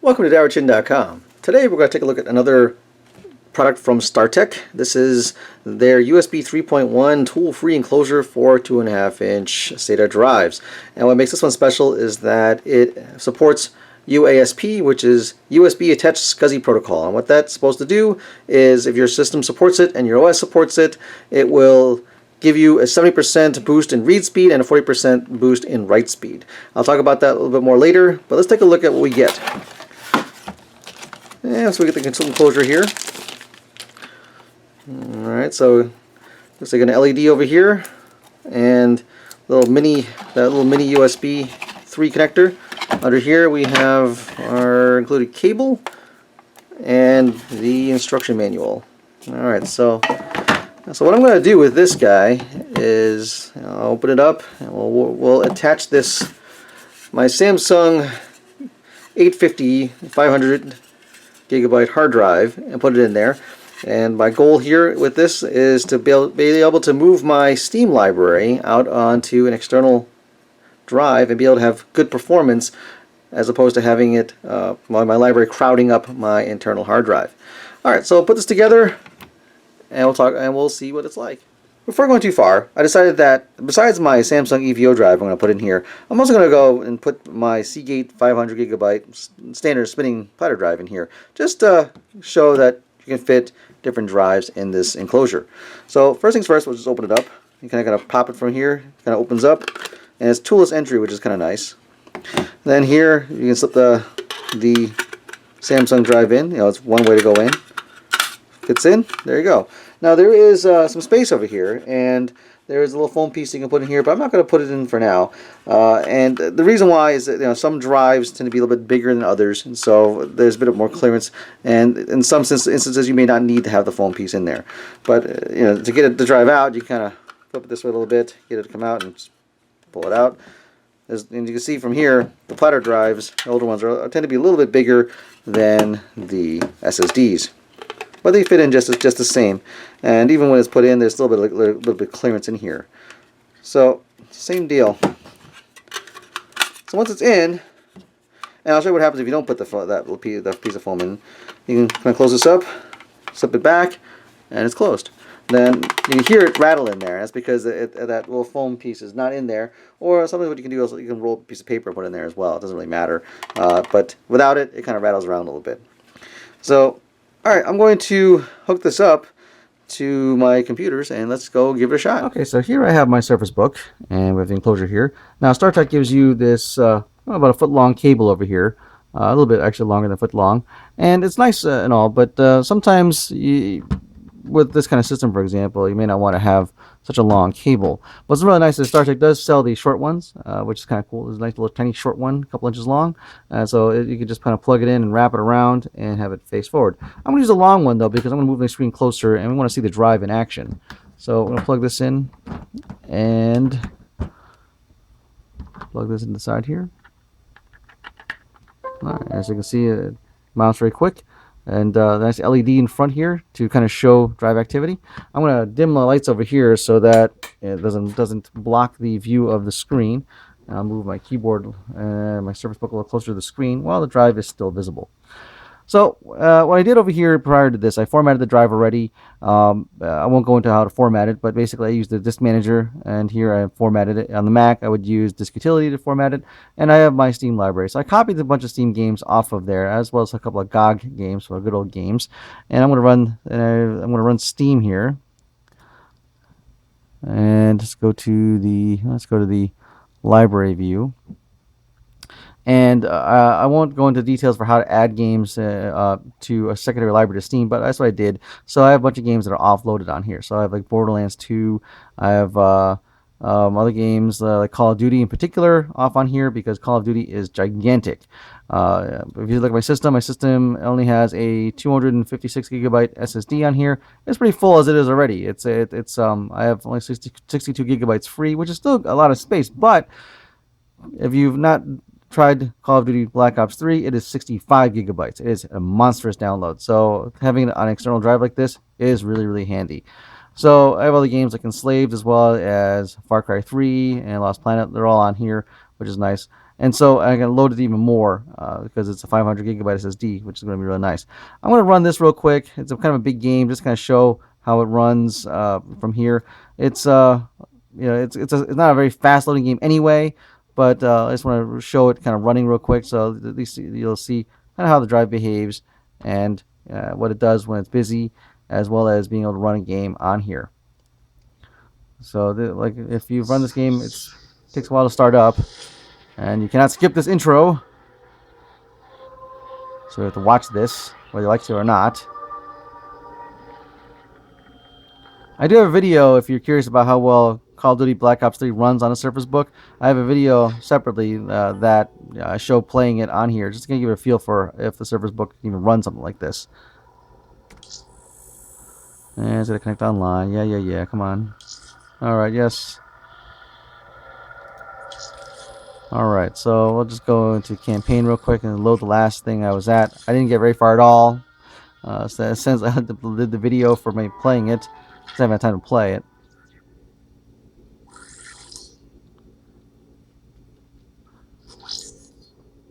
Welcome to DowerChin.com. Today we're going to take a look at another product from StarTech. This is their USB 3.1 tool-free enclosure for 2.5-inch SATA drives. And what makes this one special is that it supports UASP, which is USB Attached SCSI Protocol. And what that's supposed to do is, if your system supports it and your OS supports it, it will give you a 70% boost in read speed and a 40% boost in write speed. I'll talk about that a little bit more later, but let's take a look at what we get. And so we get the enclosure here. Alright, so looks like an LED over here, and that little mini USB 3 connector. Under here we have our included cable and the instruction manual. Alright, so what I'm going to do with this guy is I'll open it up and we'll attach this, my Samsung 850 500 gigabyte hard drive, and put it in there. And my goal here with this is to be able to move my Steam library out onto an external drive and be able to have good performance, as opposed to having it my library crowding up my internal hard drive. Alright, so I'll put this together and we'll see what it's like. Before going too far, I decided that besides my Samsung EVO drive I'm going to put in here, I'm also going to go and put my Seagate 500 gigabyte standard spinning platter drive in here, just to show that you can fit different drives in this enclosure. So first things first, we'll just open it up. You kind of pop it from here, kind of opens up, and it's toolless entry, which is kind of nice. Then here you can slip the Samsung drive in. You know, it's one way to go in. Fits in. There you go. Now there is some space over here, and there is a little foam piece you can put in here, but I'm not going to put it in for now. And the reason why is that some drives tend to be a little bit bigger than others, and so there's a bit of more clearance. And in some instances, you may not need to have the foam piece in there. But to get the drive out, you kind of flip it this way a little bit, get it to come out, and just pull it out. And you can see from here, the platter drives, the older ones, tend to be a little bit bigger than the SSDs. But they fit in just the same, and even when it's put in, there's still a little bit of clearance in here. So same deal. So once it's in, and I'll show you what happens if you don't put that piece of foam in. You can kind of close this up, slip it back, and it's closed. Then you can hear it rattle in there. That's because that little foam piece is not in there. Or sometimes what you can do is you can roll a piece of paper and put it in there as well. It doesn't really matter. But without it, it kind of rattles around a little bit. So alright, I'm going to hook this up to my computers and let's go give it a shot. Okay, so here I have my Surface Book, and we have the enclosure here. Now StarTech gives you this about a foot long cable over here, a little bit actually longer than a foot long, and it's nice and all, but sometimes with this kind of system, for example, you may not want to have such a long cable. What's really nice is StarTech does sell these short ones, which is kind of cool. There's a nice little tiny short one, a couple inches long, so you can just kind of plug it in and wrap it around and have it face forward. I'm going to use a long one though, because I'm going to move my screen closer and we want to see the drive in action. So I'm going to plug this in and plug this in the side here. Alright, as you can see, it mounts very quick. And the nice LED in front here to kind of show drive activity. I'm going to dim the lights over here so that it doesn't block the view of the screen. I'll move my keyboard and my Surface Book a little closer to the screen while the drive is still visible. So what I did over here prior to this, I formatted the drive already. I won't go into how to format it, but basically I used the disk manager, and here I formatted it. On the Mac, I would use disk utility to format it, and I have my Steam library. So I copied a bunch of Steam games off of there, as well as a couple of GOG games, so good old games. And I'm going to run Steam here, and let's go to the library view. And I won't go into details for how to add games to a secondary library to Steam, but that's what I did. So I have a bunch of games that are offloaded on here. So I have like Borderlands 2. I have other games like Call of Duty in particular off on here, because Call of Duty is gigantic. If you look at my system only has a 256 gigabyte SSD on here. It's pretty full as it is already. I have only 62 gigabytes free, which is still a lot of space. But if you've not tried Call of Duty Black Ops 3, it is 65 gigabytes. It is a monstrous download. So having it on an external drive like this is really, really handy. So I have other games like Enslaved, as well as Far Cry 3 and Lost Planet. They're all on here, which is nice. And so I can load it even more because it's a 500 gigabyte SSD, which is going to be really nice. I'm going to run this real quick. It's a kind of a big game, just kind of show how it runs from here. It's it's not a very fast loading game anyway, but I just want to show it kind of running real quick, so at least you'll see kind of how the drive behaves and what it does when it's busy, as well as being able to run a game on here. So like if you run this game, it takes a while to start up, and you cannot skip this intro. So you have to watch this, whether you like to or not. I do have a video if you're curious about how well Call of Duty Black Ops 3 runs on a Surface Book. I have a video separately that I show playing it on here, just to give you a feel for if the Surface Book can even run something like this. And it's going to connect online. Yeah. Come on. Alright, yes. Alright, so we'll just go into campaign real quick and load the last thing I was at. I didn't get very far at all. So since I did the video for me playing it, because I haven't had time to play it.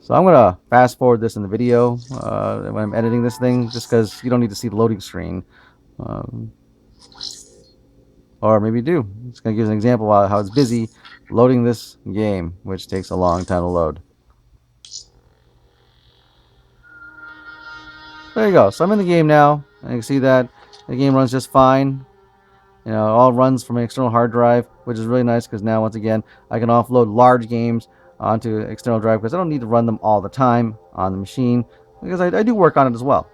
So I'm gonna fast forward this in the video when I'm editing this thing, just because you don't need to see the loading screen, or maybe you do. It's gonna give you an example of how it's busy loading this game, which takes a long time to load. There you go. So I'm in the game now, and you can see that the game runs just fine. You know, it all runs from an external hard drive, which is really nice because now, once again, I can offload large games onto external drive because I don't need to run them all the time on the machine, because I do work on it as well.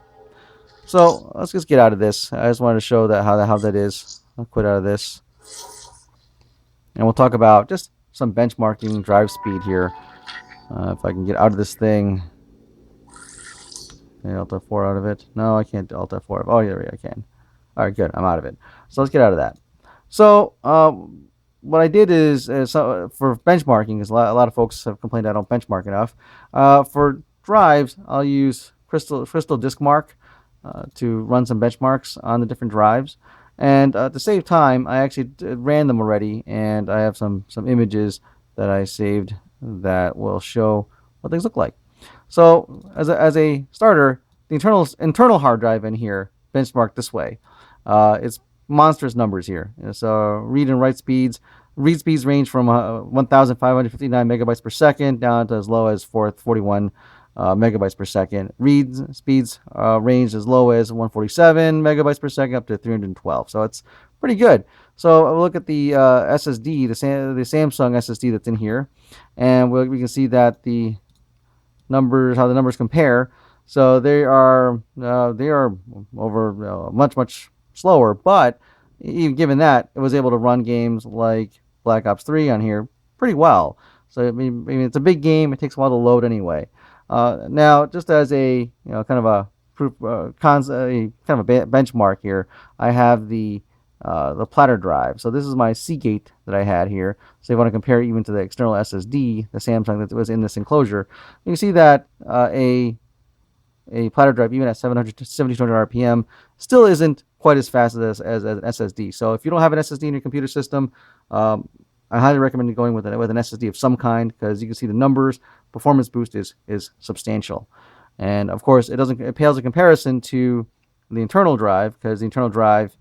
So let's just get out of this. I just wanted to show that how that is. I'll quit out of this, and we'll talk about just some benchmarking drive speed here. If I can get out of this thing. Okay, Alt F4 out of it. No, I can't Alt F4. Oh, yeah, I can. All right, good. I'm out of it. So let's get out of that. So what I did is for benchmarking, because a lot of folks have complained I don't benchmark enough. For drives, I'll use Crystal Disk Mark to run some benchmarks on the different drives. And to save time, I actually ran them already, and I have some images that I saved that will show what things look like. So as a starter, the internal hard drive in here benchmarked this way. It's monstrous numbers here. So read and write speeds. Read speeds range from 1,559 megabytes per second down to as low as 441 megabytes per second. Read speeds range as low as 147 megabytes per second up to 312. So it's pretty good. So I'll look at the SSD, the Samsung SSD that's in here, and we can see that the how the numbers compare. So they are over much slower, but even given that, it was able to run games like Black Ops 3 on here pretty well. So I mean it's a big game. It takes a while to load anyway. Now, just as a kind of a proof kind of a benchmark here, I have the platter drive. So this is my Seagate that I had here. So if you want to compare even to the external SSD, the Samsung that was in this enclosure, you can see that a platter drive, even at 7,200 RPM, still isn't quite as fast as an SSD. So if you don't have an SSD in your computer system, I highly recommend going with an SSD of some kind, because you can see the numbers. Performance boost is substantial, and of course it pales in comparison to the internal drive, because the internal drive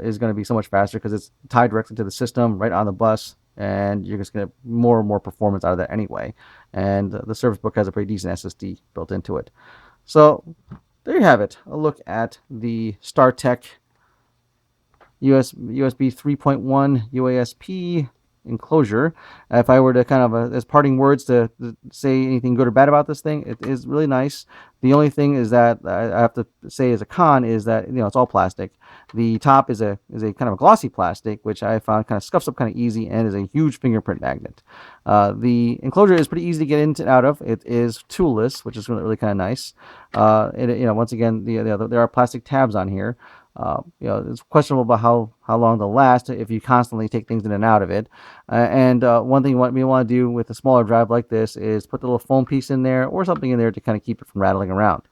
is going to be so much faster because it's tied directly to the system right on the bus, and you're just going to get more and more performance out of that anyway. And the Surface Book has a pretty decent SSD built into it. So there you have it. A look at the StarTech USB 3.1 UASP enclosure. If I were to kind of, as parting words, to say anything good or bad about this thing, it is really nice. The only thing is that I have to say as a con is that it's all plastic. The top is a kind of a glossy plastic, which I found kind of scuffs up kind of easy, and is a huge fingerprint magnet. The enclosure is pretty easy to get into and out of. It is toolless, which is really kind of nice. Once again, there are plastic tabs on here. It's questionable about how long they'll last if you constantly take things in and out of it. One thing we want to do with a smaller drive like this is put the little foam piece in there or something in there to kind of keep it from rattling around.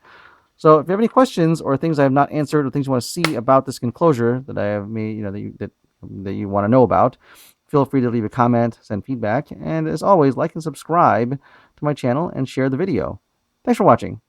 So if you have any questions or things I have not answered or things you want to see about this enclosure that I have made, that you want to know about, Feel free to leave a comment, send feedback, and as always, like and subscribe to my channel and share the video. Thanks for watching.